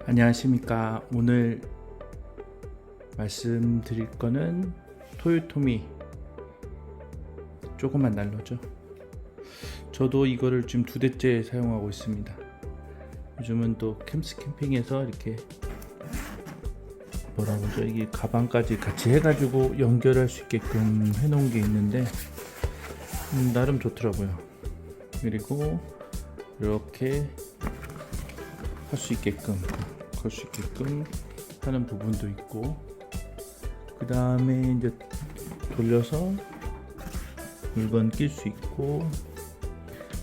안녕하십니까. 오늘 말씀드릴 거는 토요토미 조그만 난로죠. 저도 이거를 지금 2대째 사용하고 있습니다. 요즘은 또 캠핑에서 이렇게 뭐라 그러죠, 이게 가방까지 같이 해가지고 연결할 수 있게끔 해놓은 게 있는데 나름 좋더라고요. 그리고 이렇게 할 수 있게끔 하는 부분도 있고, 그 다음에 이제 돌려서 물건 낄 수 있고,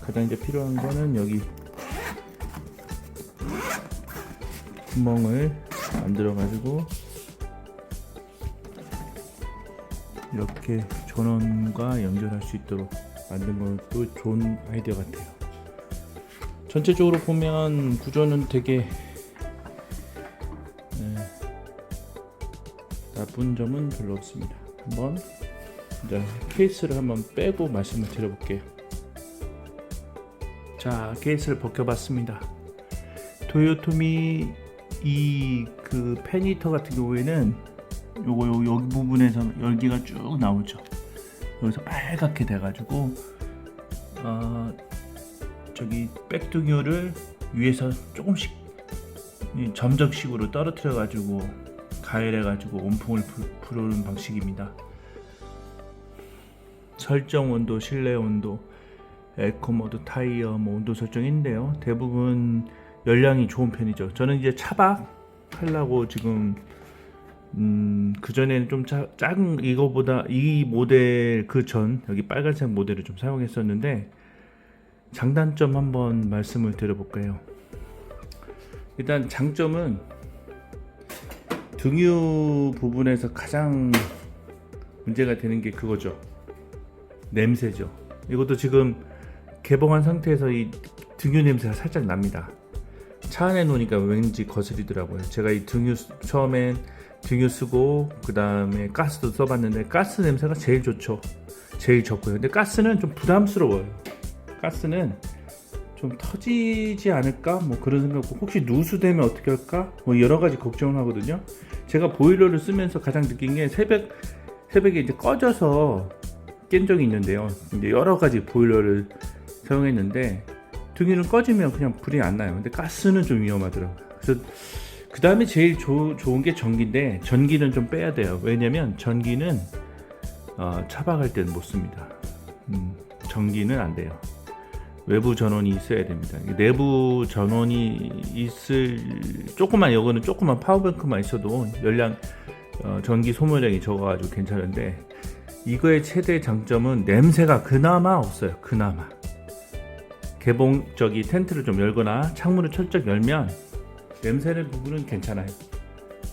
가장 이제 필요한 거는 여기 구멍을 만들어 가지고 이렇게 전원과 연결할 수 있도록 만든 것도 좋은 아이디어 같아요. 전체적으로 보면 구조는 되게 나쁜 점은 별로 없습니다. 한번 이제 케이스를 한번 빼고 말씀을 드려볼게요. 자, 케이스를 벗겨봤습니다. 토요토미 이 그 팬히터 같은 경우에는 여기 부분에서 열기가 쭉 나오죠. 여기서 빨갛게 돼가지고 저기 백등유를 위에서 조금씩 점적식으로 떨어뜨려 가지고 가열해 가지고 온풍을 부르는 방식입니다. 설정 온도, 실내 온도, 에코 모드, 타이어 온도 설정인데요. 대부분 열량이 좋은 편이죠. 저는 이제 차박 하려고 지금 그전에는 좀 작은 이거보다 이 모델 그 전 여기 빨간색 모델을 좀 사용했었는데, 장단점 한번 말씀을 드려볼까요? 일단 장점은 등유 부분에서 가장 문제가 되는 게 그거죠. 냄새죠. 이것도 지금 개봉한 상태에서 이 등유 냄새가 살짝 납니다. 차 안에 놓으니까 왠지 거슬리더라고요. 제가 이 등유 처음엔 등유 쓰고 그 다음에 가스도 써봤는데 가스 냄새가 제일 좋죠. 제일 적고요. 근데 가스는 좀 부담스러워요. 가스는 좀 터지지 않을까 뭐 그런 생각, 혹시 누수되면 어떻게 할까 뭐 여러 가지 걱정을 하거든요. 제가 보일러를 쓰면서 가장 느낀 게 새벽에 이제 꺼져서 깬 적이 있는데요. 이제 여러 가지 보일러를 사용했는데 등유는 꺼지면 그냥 불이 안 나요. 근데 가스는 좀 위험하더라고요. 그래서 그 다음에 제일 좋은 게 전기인데, 전기는 좀 빼야 돼요. 왜냐면 전기는 차박할 때는 못 씁니다. 전기는 안 돼요. 외부 전원이 있어야 됩니다. 내부 전원이 있을 조그만, 이거는 조그만 파워뱅크만 있어도 열량 전기 소모량이 적어가지고 괜찮은데, 이거의 최대 장점은 냄새가 그나마 없어요. 그나마 개봉 텐트를 좀 열거나 창문을 철저히 열면 냄새는 부분은 괜찮아요.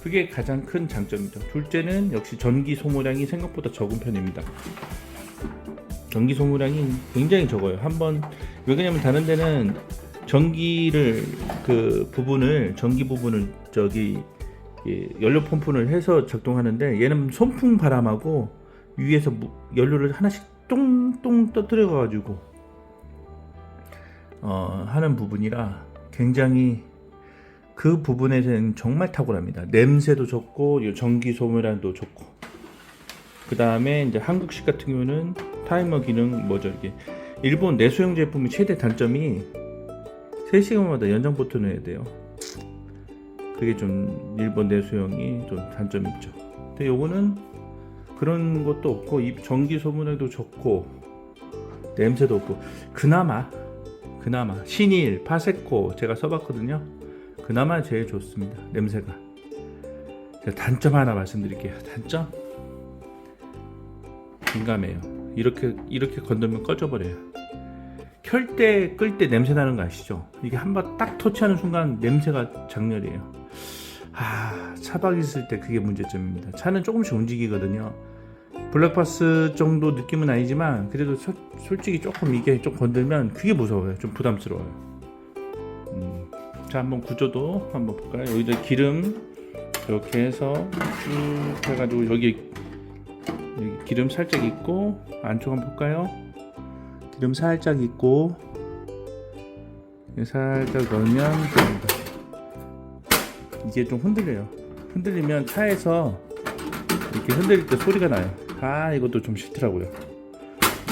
그게 가장 큰 장점이죠. 둘째는 역시 전기 소모량이 생각보다 적은 편입니다. 전기 소모량이 굉장히 적어요. 왜 그러냐면 다른 데는 전기 부분을 저기 연료 펌프를 해서 작동하는데, 얘는 손풍 바람하고 위에서 연료를 하나씩 똥똥 떠들어 가지고 하는 부분이라 굉장히 그 부분에서는 정말 탁월합니다. 냄새도 좋고 전기 소모량도 좋고, 그 다음에 이제 한국식 같은 경우는 타이머 기능 이게 일본 내수용 제품의 최대 단점이 3시간마다 연장 버튼을 해야 돼요. 그게 좀 일본 내수용이 좀 단점이 있죠. 근데 요거는 그런 것도 없고, 이 전기 소모량도 좋고 냄새도 없고, 그나마 신일, 파세코 제가 써봤거든요. 그나마 제일 좋습니다. 냄새가. 제가 단점 하나 말씀드릴게요. 단점, 민감해요. 이렇게 건들면 꺼져버려요. 끌 때 냄새 나는 거 아시죠? 이게 한번 딱 터치하는 순간 냄새가 장렬이에요. 차박 있을 때 그게 문제점입니다. 차는 조금씩 움직이거든요. 블랙박스 정도 느낌은 아니지만 그래도 솔직히 조금 이게 좀 건들면 그게 무서워요. 좀 부담스러워요. 자, 한번 구조도 한번 볼까요? 여기다 기름 이렇게 해서 쭉 해가지고 여기 기름 살짝 있고, 안쪽 한번 볼까요? 기름 살짝 있고 살짝 넣으면 됩니다. 이게 좀 흔들려요. 흔들리면 차에서 이렇게 흔들릴 때 소리가 나요. 이것도 좀 싫더라고요.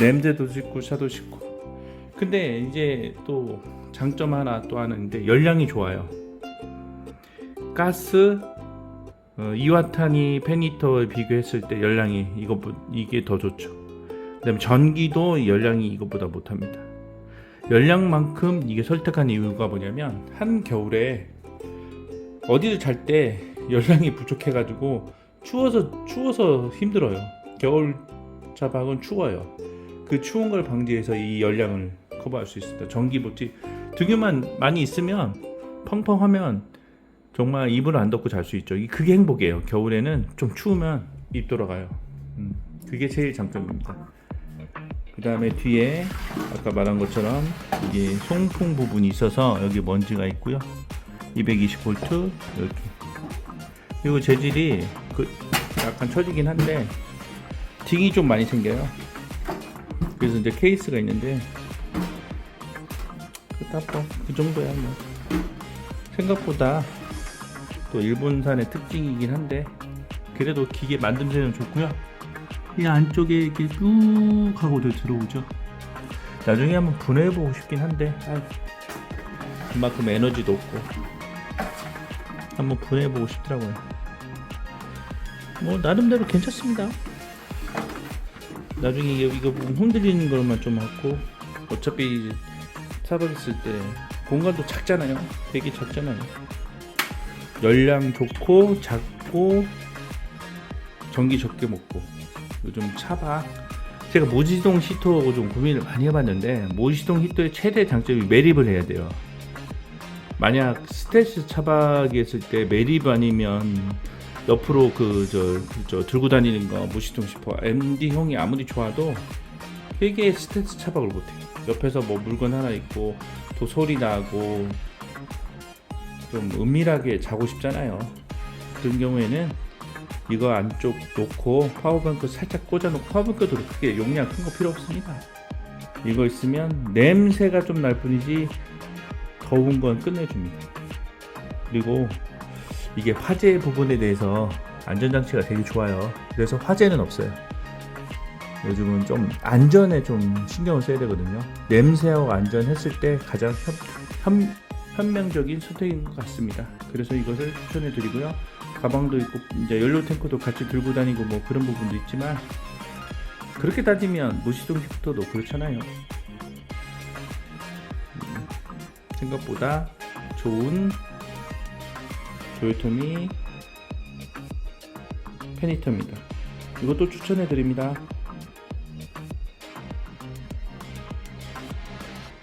냄새도 짙고 차도 짙고. 근데 이제 또 장점 하나 또 하나인데 열량이 좋아요. 가스 2와탄이 펜히터에 비교했을 때 열량이 이게 더 좋죠. 그다음에 전기도 열량이 이것보다 못합니다. 열량만큼 이게 설득한 이유가 뭐냐면 한겨울에 어디를 잘 때 열량이 부족해가지고 추워서 힘들어요. 겨울 차박은 추워요. 그 추운 걸 방지해서 이 열량을 커버할 수 있습니다. 전기 보티 등유만 많이 있으면 펑펑하면 정말 이불을 안 덮고 잘 수 있죠. 그게 행복이에요. 겨울에는 좀 추우면 입 돌아가요. 그게 제일 장점입니다. 그 다음에 뒤에 아까 말한 것처럼 이게 송풍 부분이 있어서 여기 먼지가 있고요. 220V 이렇게. 그리고 재질이 약간 처지긴 한데 딩이 좀 많이 생겨요. 그래서 이제 케이스가 있는데 그 정도야 뭐. 생각보다 또 일본산의 특징이긴 한데 그래도 기계 만듦새는 좋고요. 이 안쪽에 이렇게 쭉 하고 들어오죠. 나중에 한번 분해해보고 싶긴 한데 그만큼 에너지도 없고 한번 분해해보고 싶더라고요. 뭐 나름대로 괜찮습니다. 나중에 이거 부분 흔들리는 것만 좀 하고 어차피 차박했을 때 공간도 작잖아요. 되게 작잖아요. 열량 좋고 작고 전기 적게 먹고. 요즘 차박 제가 무시동 히터하고 좀 고민을 많이 해봤는데 무시동 히터의 최대 장점이 매립을 해야 돼요. 만약 스텔스 차박이 했을 때 매립 아니면 옆으로 들고 다니는 거 무시동 슈퍼 MD형이 아무리 좋아도 되게 스텔스 차박을 못해요. 옆에서 뭐 물건 하나 있고 또 소리 나고 좀 은밀하게 자고 싶잖아요. 그런 경우에는 이거 안쪽 놓고 파워뱅크 살짝 꽂아놓고 파워뱅크도 크게 용량 큰 거 필요 없습니다. 이거 있으면 냄새가 좀 날 뿐이지 더운 건 끝내줍니다. 그리고 이게 화재 부분에 대해서 안전장치가 되게 좋아요. 그래서 화재는 없어요. 요즘은 좀 안전에 좀 신경을 써야 되거든요. 냄새하고 안전했을 때 가장 현명적인 선택인 것 같습니다. 그래서 이것을 추천해 드리고요. 가방도 있고 이제 연료 탱크도 같이 들고 다니고 뭐 그런 부분도 있지만 그렇게 따지면 무시동 히터도 그렇잖아요. 생각보다 좋은 도요토미 펜히터입니다. 이것도 추천해 드립니다.